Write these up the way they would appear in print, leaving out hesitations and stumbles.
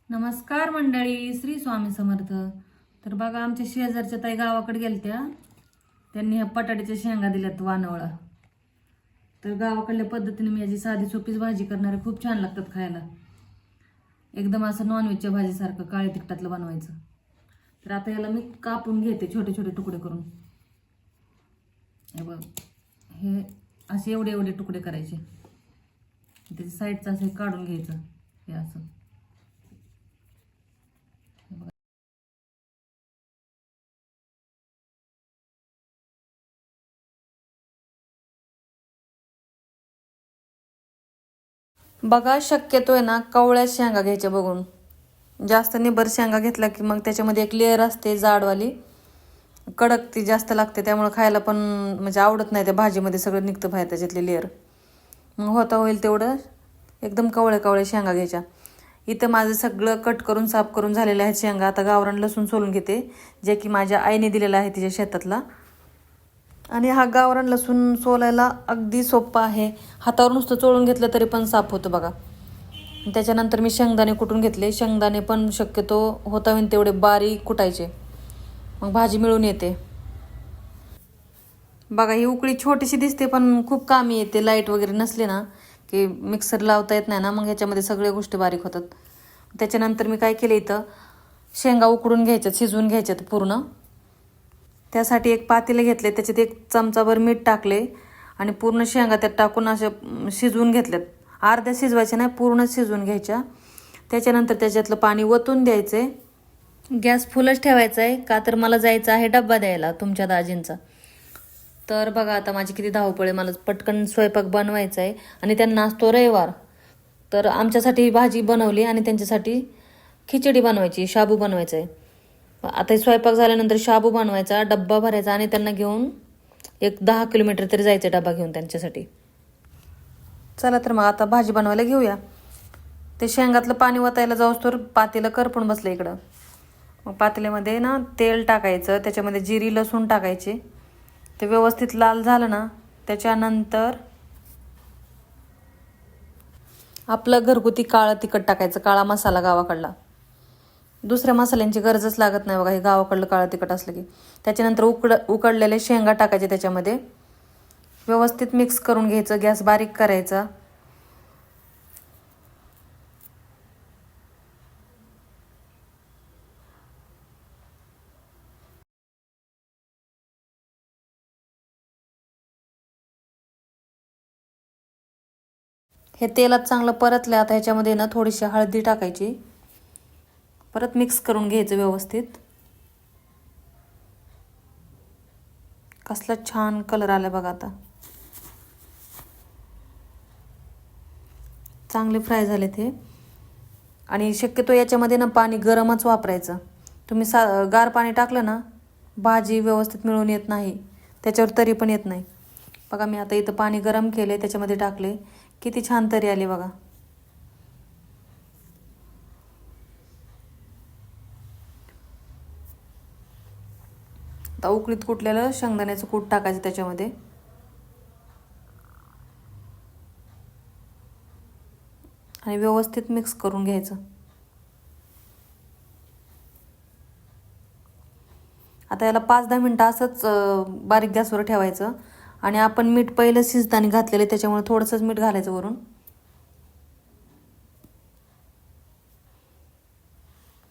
नमस्कार मंडळी, श्री स्वामी समर्थ. तर बघा, आमच्या शेजारच्या ताई गावाकडे गेलत्या. त्यांनी ह्या बटाट्याच्या शेंगा दिल्यात वानवळा. तर गावाकडल्या पद्धतीने मी याची साधी सोपीच भाजी करणार आहे. खूप छान लागतात खायला. एकदम असं नॉनव्हेजच्या भाजीसारखं काळ्या तिखटातलं बनवायचं. तर आता याला मी कापून घेते छोटे छोटे तुकडे करून. हे बघ, हे असे एवढे एवढे तुकडे करायचे. त्याच्या साईडचं असं काढून घ्यायचं. हे असं बघा, शक्यतो आहे ना कवळ्या शेंगा घ्यायच्या बघून. जास्त निबर शेंगा घेतला की मग त्याच्यामध्ये एक लेअर असते जाडवाली, कडक ती जास्त लागते. त्यामुळे खायला पण म्हणजे आवडत नाही. त्या भाजीमध्ये सगळं निघतं बाहेर त्याच्यातले लेअर. मग होता होईल तेवढं एकदम कवळ्या कवळ्या शेंगा घ्यायच्या. इथं माझं सगळं कट करून साफ करून झालेलं आहे शेंगा. आता गावरान लसूण सोलून घेते, जे की माझ्या आईने दिलेला आहे तिच्या शेतातला. आणि हा गावरान लसूण सोलायला अगदी सोपा आहे. हातावर नुसतं चोळून घेतलं तरी पण साफ होतं बघा. त्याच्यानंतर मी शेंगदाणे कुटून घेतले. शेंगदाणे पण शक्यतो होता होईल तेवढे बारीक कुटायचे, मग भाजी मिळून येते. बघा, ही उकळी छोटीशी दिसते पण खूप कामी येते. लाईट वगैरे नसली ना की मिक्सर लावता येत नाही ना, मग ह्याच्यामध्ये सगळ्या गोष्टी बारीक होतात. त्याच्यानंतर मी काय केलं, इथं शेंगा उकडून घ्यायच्यात, शिजवून घ्यायच्यात पूर्ण. त्यासाठी एक पातेले घेतले, त्याच्यात 1 चमचाभर मीठ टाकले आणि पूर्ण शेंगा त्यात टाकून अशा शिजवून घेतल्यात. अर्ध्या शिजवायच्या नाही, पूर्ण शिजवून घ्यायच्या. त्याच्यानंतर त्याच्यातलं पाणी ओतून द्यायचं आहे. गॅस फुलच ठेवायचा आहे, का तर मला जायचं आहे डब्बा द्यायला तुमच्या दाजींचा. तर बघा, आता माझी किती धावपळ आहे. मला पटकन स्वयंपाक बनवायचा आहे आणि त्यांना असतो रविवार. तर आमच्यासाठी भाजी बनवली आणि त्यांच्यासाठी खिचडी बनवायची, शाबू बनवायचा आहे. आता स्वयंपाक झाल्यानंतर शाबू बनवायचा, डब्बा भरायचा आणि त्यांना घेऊन एक 10 किलोमीटर तरी जायचं डब्बा घेऊन त्यांच्यासाठी. चला तर मग आता भाजी बनवायला घेऊया. ते शेंगातलं पाणी ओतायला जाऊस तर पातेलं करपून बसलं इकडं. मग पातेल्यामध्ये ना तेल टाकायचं, त्याच्यामध्ये जिरी लसूण टाकायचे. ते व्यवस्थित लाल झालं ना, त्याच्यानंतर आपलं घरगुती काळं तिखट टाकायचं, काळा मसाला गावाकडला. दुसऱ्या मसाल्यांची गरजच लागत नाही बघा, हे गावाकडलं काळं तिखट असलं की. त्याच्यानंतर उकडलेले शेंगा टाकायचे त्याच्यामध्ये. व्यवस्थित मिक्स करून घ्यायचं, गॅस बारीक करायचा. हे तेलात चांगलं परतलं. आता ह्याच्यामध्ये ना थोडीशी हळदी टाकायची, परत मिक्स करून घ्यायचं व्यवस्थित. कसला छान कलर आला बघा. आता चांगले फ्राय झाले ते. आणि शक्यतो याच्यामध्ये ना पाणी गरमच वापरायचं. तुम्ही गार पाणी टाकलं ना, भाजी व्यवस्थित मिळून येत नाही, त्याच्यावर तरी पण येत नाही. बघा, मी आता इथं पाणी गरम केले, त्याच्यामध्ये टाकले. किती छान तरी आली बघा. आता उकळीत कुटलेलं शेंगदाण्याचं कूट टाकायचं त्याच्यामध्ये. आणि व्यवस्थित मिक्स करून घ्यायचं. आता याला 5-10 मिनटं असंच बारीक गॅसवर ठेवायचं. आणि आपण मीठ पहिलं शिजताना घातलेलं, त्याच्यामुळे थोडंसंच मीठ घालायचं वरून.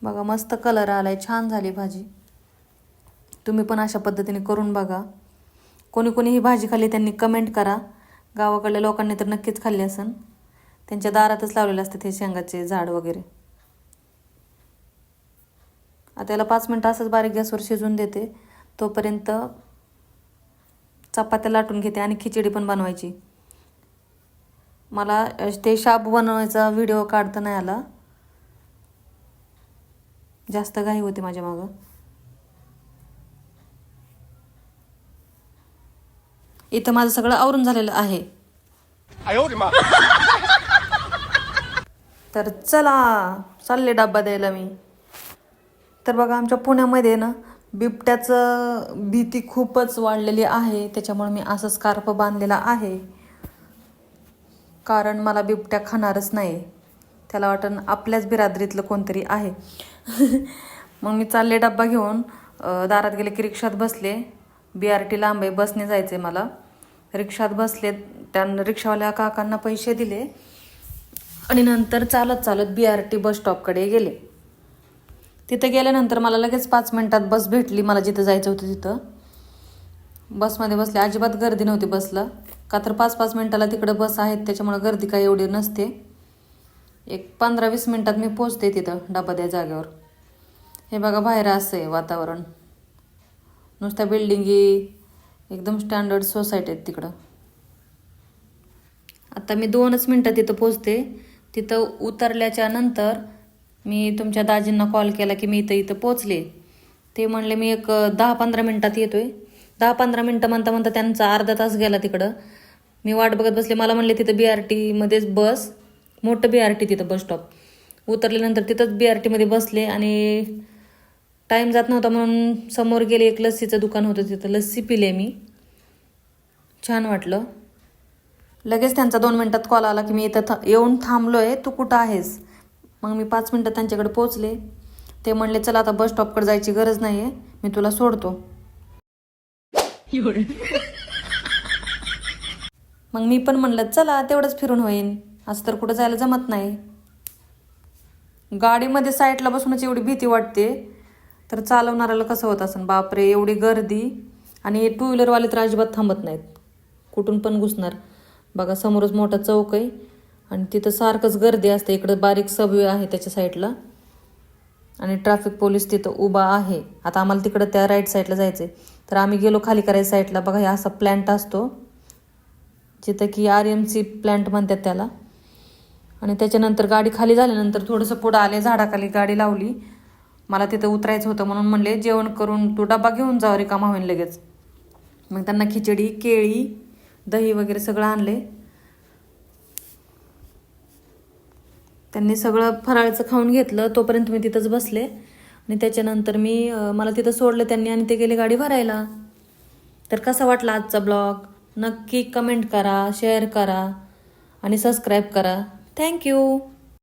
बघा, मस्त कलर आलाय, छान झाली भाजी. तुम्ही पण अशा पद्धतीने करून बघा. कोणी कोणी ही भाजी खाल्ली त्यांनी कमेंट करा. गावाकडल्या लोकांनी तर नक्कीच खाल्ली असन. त्यांच्या दारातच लावलेलं असतं हे शेंगाचे झाड वगैरे. आता याला 5 मिनटं असंच बारीक गॅसवर शिजवून देते. तोपर्यंत चपात्या लाटून घेते आणि खिचडी पण बनवायची. मला ते शाबू बनवायचा व्हिडिओ काढता नाही आला, जास्त घाई होती माझ्या मागं. इथं माझं सगळं आवरून झालेलं आहे. तर चला, चालले डब्बा द्यायला मी. तर बघा, आमच्या पुण्यामध्ये ना बिबट्याचं भीती खूपच वाढलेली आहे. त्याच्यामुळे मी असं स्कार्फ बांधलेला आहे, कारण मला बिबट्या खाणारच नाही. त्याला वाटण आपल्याच बिरादरीतलं कोणतरी आहे. मग मी चालले डब्बा घेऊन, दारात गेले की रिक्षात बसले. BRT लांब आहे, बसने जायचं आहे मला. रिक्षात बसले, त्यांना रिक्षावाल्या काकांना पैसे दिले आणि नंतर चालत चालत BRT बस स्टॉपकडे गेले. तिथे गेल्यानंतर मला लगेच 5 मिनिटात बस भेटली. मला जिथं जायचं होतं तिथं बसमध्ये बसले. अजिबात गर्दी नव्हती बसला, का तर 5-5 मिनिटाला तिकडं बस आहेत, त्याच्यामुळे गर्दी काही एवढी नसते. एक 15-20 मिनिटात मी पोचते तिथं डबा द्या जागेवर. हे बघा बाहेर असं आहे वातावरण, नुसत्या बिल्डिंगी, एकदम स्टँडर्ड सोसायटी आहेत तिकडं. आता मी 2च मिनटात तिथं पोचते. तिथं उतरल्याच्या नंतर मी तुमच्या दाजींना कॉल केला की मी इथं पोचले. ते म्हणले मी एक 10-15 मिनटात येतोय. 10-15 मिनटं म्हणता म्हणता त्यांचा अर्धा तास गेला तिकडं. मी वाट बघत बसले. मला म्हणले तिथं BRT मध्येच बस, मोठं BRT तिथं बस स्टॉप. उतरल्यानंतर तिथंच BRT मध्ये बसले आणि टाईम जात नव्हता म्हणून समोर गेले. एक लस्सीचं दुकान होतं, तिथं लस्सी पिले मी. छान वाटलं. लगेच त्यांचा 2 मिनिटात कॉल आला की मी इथं येऊन थांबलोय, तू कुठं आहेस? मग मी 5 मिनिटात त्यांच्याकडे पोचले. ते म्हणले चला आता बस स्टॉपकडे जायची गरज नाही आहे, मी तुला सोडतो. मग मी पण म्हणलं चला तेवढंच फिरून होईन, असं तर कुठं जायला जमत नाही. गाडीमध्ये साईडला बसूनच एवढी भीती वाटते, तर चालवणाऱ्याला कसं होत असेल. बापरे, एवढी गर्दी. आणि 2 व्हीलरवाले तर अजिबात थांबत नाहीत, कुठून पण घुसणार. बघा समोरच मोठा चौक आहे आणि तिथं सारखंच गर्दी असते. इकडं बारीक सबवे आहे त्याच्या साईडला आणि ट्रॅफिक पोलीस तिथं उभा आहे. आता आम्हाला तिकडं त्या राईट साईडला जायचं आहे, तर आम्ही गेलो खाली करायच्या साईडला. बघा हे असा प्लॅन्ट असतो, जिथं की RMC प्लॅन्ट म्हणतात त्याला. आणि त्याच्यानंतर गाडी खाली झाल्यानंतर थोडंसं पुढं आले, झाडाखाली गाडी लावली. मला तिथं उतरायचं होतं म्हणून म्हणले जेवण करून तू डबा घेऊन जा, रिकामा होईन लगेच. मग त्यांना खिचडी, केळी, दही वगैरे सगळं आणले. त्यांनी सगळं फराळाचं खाऊन घेतलं. तोपर्यंत मी तिथंच बसले आणि त्याच्यानंतर मला तिथं सोडलं त्यांनी आणि ते गेले गाडी भरायला. तर कसा वाटला आजचा ब्लॉग नक्की कमेंट करा, शेअर करा आणि सबस्क्राईब करा. थँक्यू.